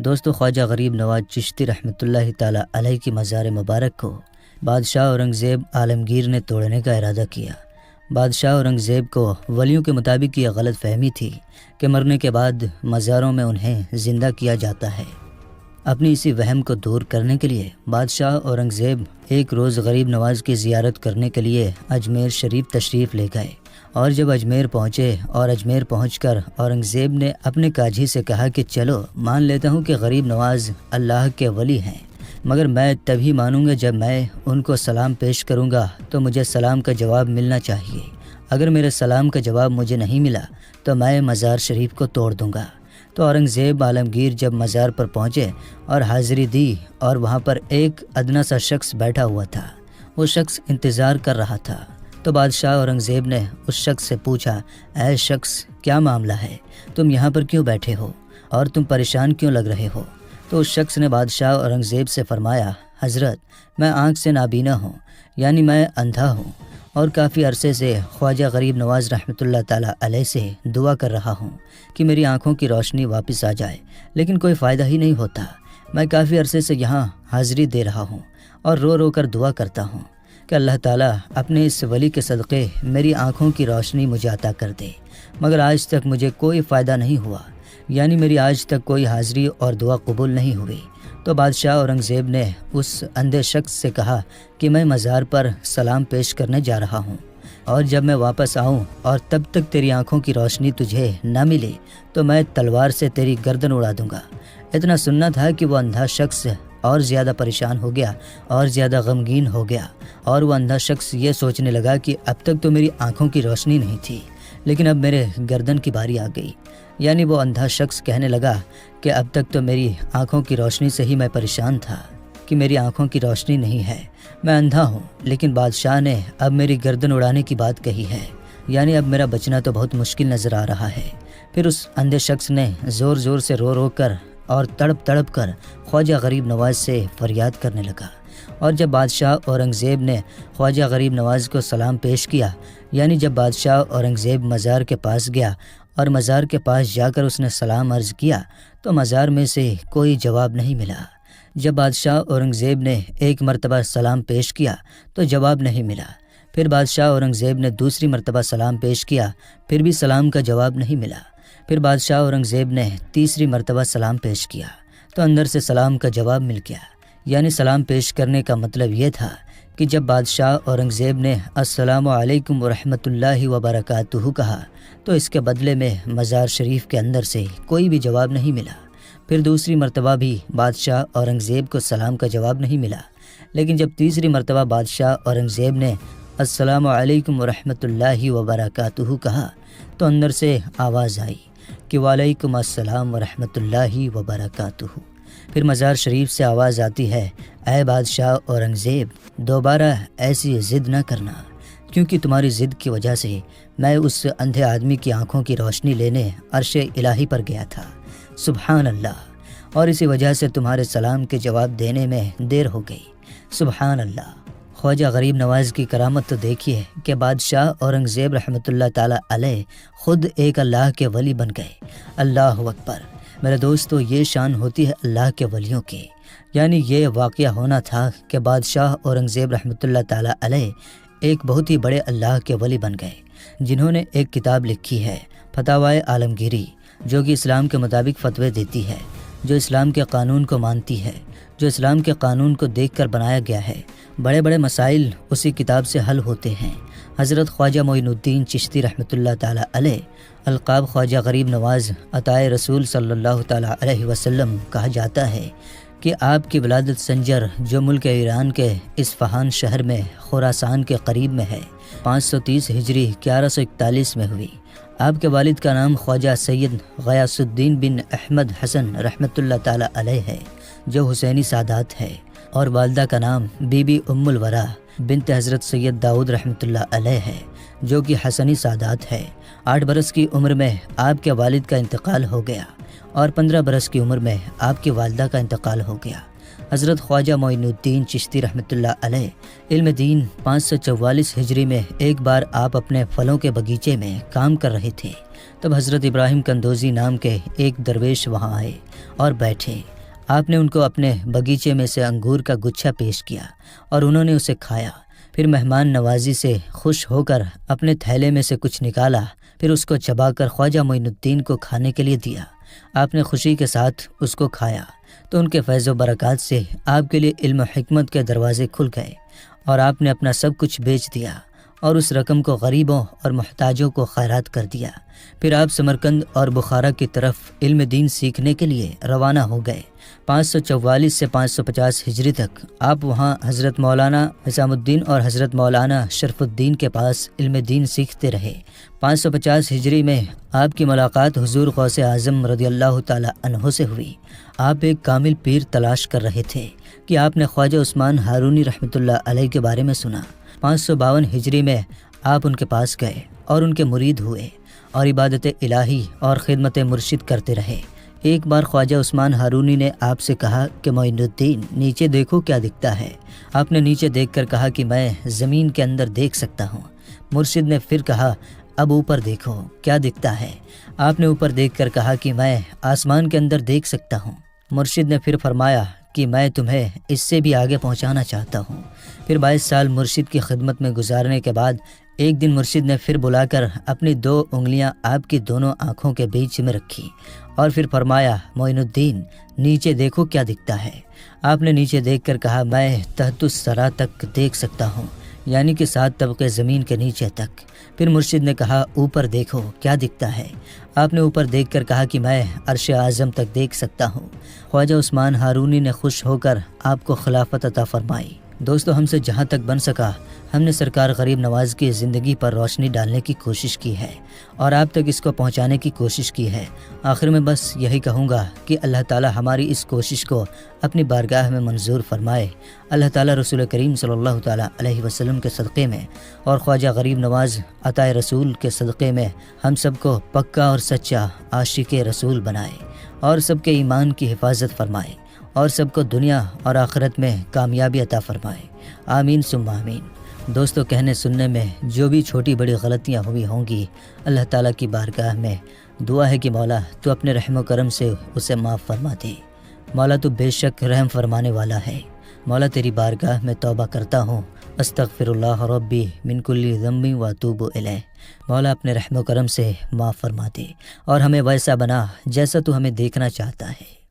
دوستو، خواجہ غریب نواز چشتی رحمۃ اللہ تعالی علیہ کی مزار مبارک کو بادشاہ اورنگزیب عالمگیر نے توڑنے کا ارادہ کیا۔ بادشاہ اورنگزیب کو ولیوں کے مطابق یہ غلط فہمی تھی کہ مرنے کے بعد مزاروں میں انہیں زندہ کیا جاتا ہے۔ اپنی اسی وہم کو دور کرنے کے لیے بادشاہ اورنگزیب ایک روز غریب نواز کی زیارت کرنے کے لیے اجمیر شریف تشریف لے گئے، اور جب اجمیر پہنچے اور اجمیر پہنچ کر اورنگزیب نے اپنے کاجی سے کہا کہ چلو مان لیتا ہوں کہ غریب نواز اللہ کے ولی ہیں، مگر میں تبھی مانوں گا جب میں ان کو سلام پیش کروں گا تو مجھے سلام کا جواب ملنا چاہیے۔ اگر میرے سلام کا جواب مجھے نہیں ملا تو میں مزار شریف کو توڑ دوں گا۔ تو اورنگزیب عالمگیر جب مزار پر پہنچے اور حاضری دی، اور وہاں پر ایک ادنا سا شخص بیٹھا ہوا تھا، وہ شخص انتظار کر رہا تھا۔ تو بادشاہ اورنگزیب نے اس شخص سے پوچھا، اے شخص، کیا معاملہ ہے؟ تم یہاں پر کیوں بیٹھے ہو اور تم پریشان کیوں لگ رہے ہو؟ تو اس شخص نے بادشاہ اورنگزیب سے فرمایا، حضرت، میں آنکھ سے نابینا ہوں، یعنی میں اندھا ہوں، اور کافی عرصے سے خواجہ غریب نواز رحمۃ اللہ تعالی علیہ سے دعا کر رہا ہوں کہ میری آنکھوں کی روشنی واپس آ جائے، لیکن کوئی فائدہ ہی نہیں ہوتا۔ میں کافی عرصے سے یہاں حاضری دے رہا ہوں اور رو رو کر دعا کرتا ہوں کہ اللہ تعالیٰ اپنے اس ولی کے صدقے میری آنکھوں کی روشنی مجھے عطا کر دے، مگر آج تک مجھے کوئی فائدہ نہیں ہوا، یعنی میری آج تک کوئی حاضری اور دعا قبول نہیں ہوئی۔ تو بادشاہ اورنگزیب نے اس اندھے شخص سے کہا کہ میں مزار پر سلام پیش کرنے جا رہا ہوں، اور جب میں واپس آؤں اور تب تک تیری آنکھوں کی روشنی تجھے نہ ملے تو میں تلوار سے تیری گردن اڑا دوں گا۔ اتنا سننا تھا کہ وہ اندھا شخص اور زیادہ پریشان ہو گیا اور زیادہ غمگین ہو گیا، اور وہ اندھا شخص یہ سوچنے لگا کہ اب تک تو میری آنکھوں کی روشنی نہیں تھی، لیکن اب میرے گردن کی باری آ گئی۔ یعنی وہ اندھا شخص کہنے لگا کہ اب تک تو میری آنکھوں کی روشنی سے ہی میں پریشان تھا کہ میری آنکھوں کی روشنی نہیں ہے، میں اندھا ہوں، لیکن بادشاہ نے اب میری گردن اڑانے کی بات کہی ہے، یعنی اب میرا بچنا تو بہت مشکل نظر آ رہا ہے۔ پھر اس اندھے شخص نے زور زور سے رو رو کر اور تڑپ تڑپ کر خواجہ غریب نواز سے فریاد کرنے لگا، اور جب بادشاہ اورنگزیب نے خواجہ غریب نواز کو سلام پیش کیا، یعنی جب بادشاہ اورنگزیب مزار کے پاس گیا اور مزار کے پاس جا کر اس نے سلام عرض کیا تو مزار میں سے کوئی جواب نہیں ملا۔ جب بادشاہ اورنگزیب نے ایک مرتبہ سلام پیش کیا تو جواب نہیں ملا۔ پھر بادشاہ اورنگزیب نے دوسری مرتبہ سلام پیش کیا، پھر بھی سلام کا جواب نہیں ملا۔ پھر بادشاہ اورنگزیب نے تیسری مرتبہ سلام پیش کیا تو اندر سے سلام کا جواب مل گیا۔ یعنی سلام پیش کرنے کا مطلب یہ تھا کہ جب بادشاہ اورنگزیب نے السلام علیکم ورحمۃ اللہ وبرکاتہ کہا تو اس کے بدلے میں مزار شریف کے اندر سے کوئی بھی جواب نہیں ملا۔ پھر دوسری مرتبہ بھی بادشاہ اورنگزیب کو سلام کا جواب نہیں ملا، لیکن جب تیسری مرتبہ بادشاہ اورنگزیب نے السلام علیکم ورحمۃ اللہ وبرکاتہ کہا تو اندر سے آواز آئی کہ وعلیکم السلام ورحمۃ اللہ وبرکاتہ۔ پھر مزار شریف سے آواز آتی ہے، اے بادشاہ اورنگزیب، دوبارہ ایسی ضد نہ کرنا، کیونکہ تمہاری ضد کی وجہ سے میں اس اندھے آدمی کی آنکھوں کی روشنی لینے عرش الہی پر گیا تھا، سبحان اللہ، اور اسی وجہ سے تمہارے سلام کے جواب دینے میں دیر ہو گئی، سبحان اللہ۔ خواجہ غریب نواز کی کرامت تو دیکھیے کہ بادشاہ اورنگزیب رحمۃ اللہ تعالی علیہ خود ایک اللہ کے ولی بن گئے، اللہ اکبر۔ میرے دوستو، یہ شان ہوتی ہے اللہ کے ولیوں کی، یعنی یہ واقعہ ہونا تھا کہ بادشاہ اورنگزیب رحمۃ اللہ تعالی علیہ ایک بہت ہی بڑے اللہ کے ولی بن گئے، جنہوں نے ایک کتاب لکھی ہے فتاوائے عالمگیری، جو کہ اسلام کے مطابق فتوے دیتی ہے، جو اسلام کے قانون کو مانتی ہے، جو اسلام کے قانون کو دیکھ کر بنایا گیا ہے۔ بڑے بڑے مسائل اسی کتاب سے حل ہوتے ہیں۔ حضرت خواجہ معین الدین چشتی رحمۃ اللہ تعالی علیہ، القاب خواجہ غریب نواز عطائے رسول صلی اللہ تعالی علیہ وسلم کہا جاتا ہے کہ آپ کی ولادت سنجر، جو ملک ایران کے اصفہان شہر میں خراسان کے قریب میں ہے، 530 ہجری 1141 میں ہوئی۔ آپ کے والد کا نام خواجہ سید غیاث الدین بن احمد حسن رحمۃ اللہ تعالی علیہ ہے، جو حسینی سادات ہے، اور والدہ کا نام بی بی ام الورا بنت حضرت سید داؤد رحمۃ اللہ علیہ ہے، جو کہ حسنی سادات ہے۔ 8 برس کی عمر میں آپ کے والد کا انتقال ہو گیا، اور 15 برس کی عمر میں آپ کی والدہ کا انتقال ہو گیا۔ حضرت خواجہ معین الدین چشتی رحمۃ اللہ علیہ علم دین 544 ہجری میں ایک بار آپ اپنے پھلوں کے باغیچے میں کام کر رہے تھے، تب حضرت ابراہیم کندوزی نام کے ایک درویش وہاں آئے اور بیٹھے آپ نے ان کو اپنے بغیچے میں سے انگور کا گچھا پیش کیا اور انہوں نے اسے کھایا۔ پھر مہمان نوازی سے خوش ہو کر اپنے تھیلے میں سے کچھ نکالا، پھر اس کو چبا کر خواجہ معین الدین کو کھانے کے لیے دیا۔ آپ نے خوشی کے ساتھ اس کو کھایا تو ان کے فیض و برکات سے آپ کے لیے علم و حکمت کے دروازے کھل گئے اور آپ نے اپنا سب کچھ بیچ دیا اور اس رقم کو غریبوں اور محتاجوں کو خیرات کر دیا۔ پھر آپ سمرقند اور بخارا کی طرف علم دین سیکھنے کے لیے روانہ ہو گئے۔ 544 سے 550 ہجری تک آپ وہاں حضرت مولانا نظام الدین اور حضرت مولانا شرف الدین کے پاس علم دین سیکھتے رہے۔ 550 ہجری میں آپ کی ملاقات حضور غوث اعظم رضی اللہ تعالی عنہ سے ہوئی۔ آپ ایک کامل پیر تلاش کر رہے تھے کہ آپ نے خواجہ عثمان ہارونی رحمۃ اللہ علیہ کے بارے میں سنا۔ 552 ہجری میں آپ ان کے پاس گئے اور ان کے مرید ہوئے اور عبادت الہی اور خدمت مرشد کرتے رہے۔ ایک بار خواجہ عثمان ہارونی نے آپ سے کہا کہ معین الدین نیچے دیکھو کیا دکھتا ہے۔ آپ نے نیچے دیکھ کر کہا کہ میں زمین کے اندر دیکھ سکتا ہوں۔ مرشد نے پھر کہا اب اوپر دیکھو کیا دکھتا ہے۔ آپ نے اوپر دیکھ کر کہا کہ میں آسمان کے اندر دیکھ سکتا ہوں۔ مرشد نے پھر فرمایا کہ میں تمہیں اس سے بھی آگے پہنچانا چاہتا ہوں۔ پھر 22 سال مرشد کی خدمت میں گزارنے کے بعد ایک دن مرشد نے پھر بلا کر اپنی 2 انگلیاں آپ کی دونوں آنکھوں کے بیچ میں رکھی اور پھر فرمایا معین الدین نیچے دیکھو کیا دکھتا ہے۔ آپ نے نیچے دیکھ کر کہا میں تحت الثری تک دیکھ سکتا ہوں، یعنی کہ 7 طبقے زمین کے نیچے تک۔ پھر مرشد نے کہا اوپر دیکھو کیا دکھتا ہے۔ آپ نے اوپر دیکھ کر کہا کہ میں عرش اعظم تک دیکھ سکتا ہوں۔ خواجہ عثمان ہارونی نے خوش ہو کر آپ کو خلافت عطا فرمائی۔ دوستو، ہم سے جہاں تک بن سکا ہم نے سرکار غریب نواز کی زندگی پر روشنی ڈالنے کی کوشش کی ہے اور آپ تک اس کو پہنچانے کی کوشش کی ہے۔ آخر میں بس یہی کہوں گا کہ اللہ تعالی ہماری اس کوشش کو اپنی بارگاہ میں منظور فرمائے۔ اللہ تعالی رسول کریم صلی اللہ تعالی علیہ وسلم کے صدقے میں اور خواجہ غریب نواز عطا رسول کے صدقے میں ہم سب کو پکا اور سچا عاشق رسول بنائے اور سب کے ایمان کی حفاظت فرمائے اور سب کو دنیا اور آخرت میں کامیابی عطا فرمائے۔ آمین ثم آمین۔ دوستو، کہنے سننے میں جو بھی چھوٹی بڑی غلطیاں ہوئی ہوں گی، اللہ تعالیٰ کی بارگاہ میں دعا ہے کہ مولا تو اپنے رحم و کرم سے اسے معاف فرما دے۔ مولا تو بے شک رحم فرمانے والا ہے۔ مولا تیری بارگاہ میں توبہ کرتا ہوں، استغفر اللہ ربی من کل ذنب واتوب الیہ۔ مولا اپنے رحم و کرم سے معاف فرما دے اور ہمیں ویسا بنا جیسا تو ہمیں دیکھنا چاہتا ہے۔